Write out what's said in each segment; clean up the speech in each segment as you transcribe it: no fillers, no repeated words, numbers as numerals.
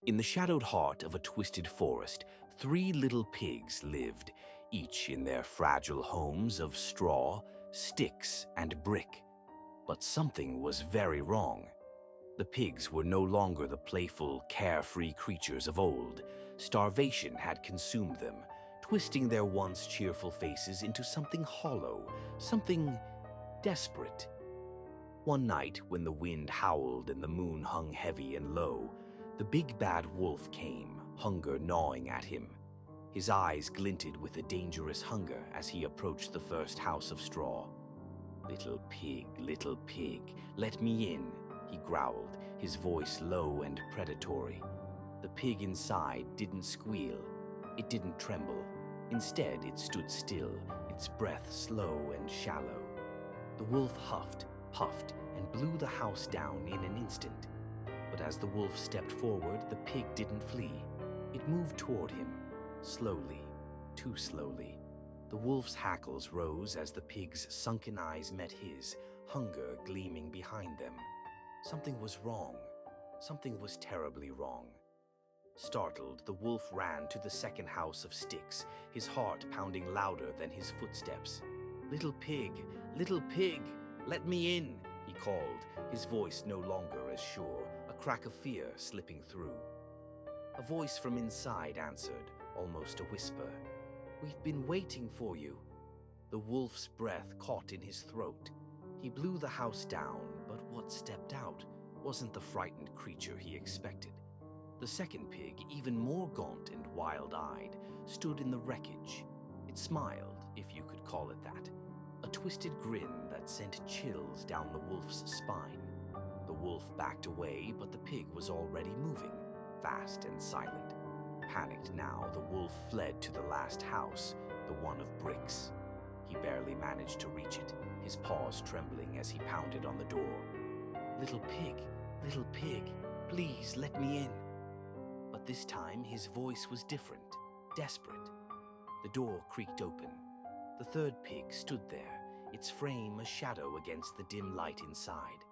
In the shadowed heart of a twisted forest, three little pigs lived, each in their fragile homes of straw, sticks, and brick. But something was very wrong. The pigs were no longer the playful, carefree creatures of old. Starvation had consumed them, twisting their once cheerful faces into something hollow, something desperate. One night, when the wind howled and the moon hung heavy and low, the big bad wolf came, hunger gnawing at him. His eyes glinted with a dangerous hunger as he approached the first house of straw. Little pig, let me in," he growled, his voice low and predatory. The pig inside didn't squeal. It didn't tremble. Instead, it stood still, its breath slow and shallow. The wolf huffed, puffed, and blew the house down in an instant. But as the wolf stepped forward, the pig didn't flee. It moved toward him, slowly, too slowly. The wolf's hackles rose as the pig's sunken eyes met his, hunger gleaming behind them. Something was wrong. Something was terribly wrong. Startled, the wolf ran to the second house of sticks, his heart pounding louder than his footsteps. Little pig, let me in," he called, his voice no longer as sure, a crack of fear slipping through. A voice from inside answered, almost a whisper. "We've been waiting for you." The wolf's breath caught in his throat. He blew the house down, but what stepped out wasn't the frightened creature he expected. The second pig, even more gaunt and wild-eyed, stood in the wreckage. It smiled, if you could call it that, a twisted grin that sent chills down the wolf's spine. The wolf backed away, but the pig was already moving, fast and silent. Panicked now, the wolf fled to the last house, the one of bricks. He barely managed to reach it, his paws trembling as he pounded on the door. Little pig, please let me in." But this time his voice was different, desperate. The door creaked open. The third pig stood there, its frame a shadow against the dim light inside.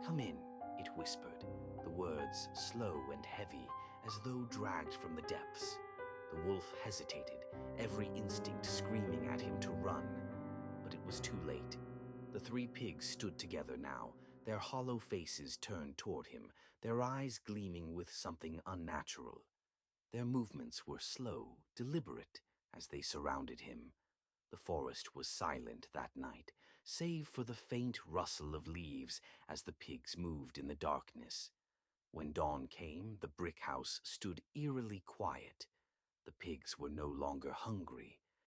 "Come in," it whispered, the words slow and heavy, as though dragged from the depths. The wolf hesitated, every instinct screaming at him to run. But it was too late. The three pigs stood together now, their hollow faces turned toward him, their eyes gleaming with something unnatural. Their movements were slow, deliberate, as they surrounded him. The forest was silent that night, save for the faint rustle of leaves as the pigs moved in the darkness. When dawn came, the brick house stood eerily quiet. The pigs were no longer hungry.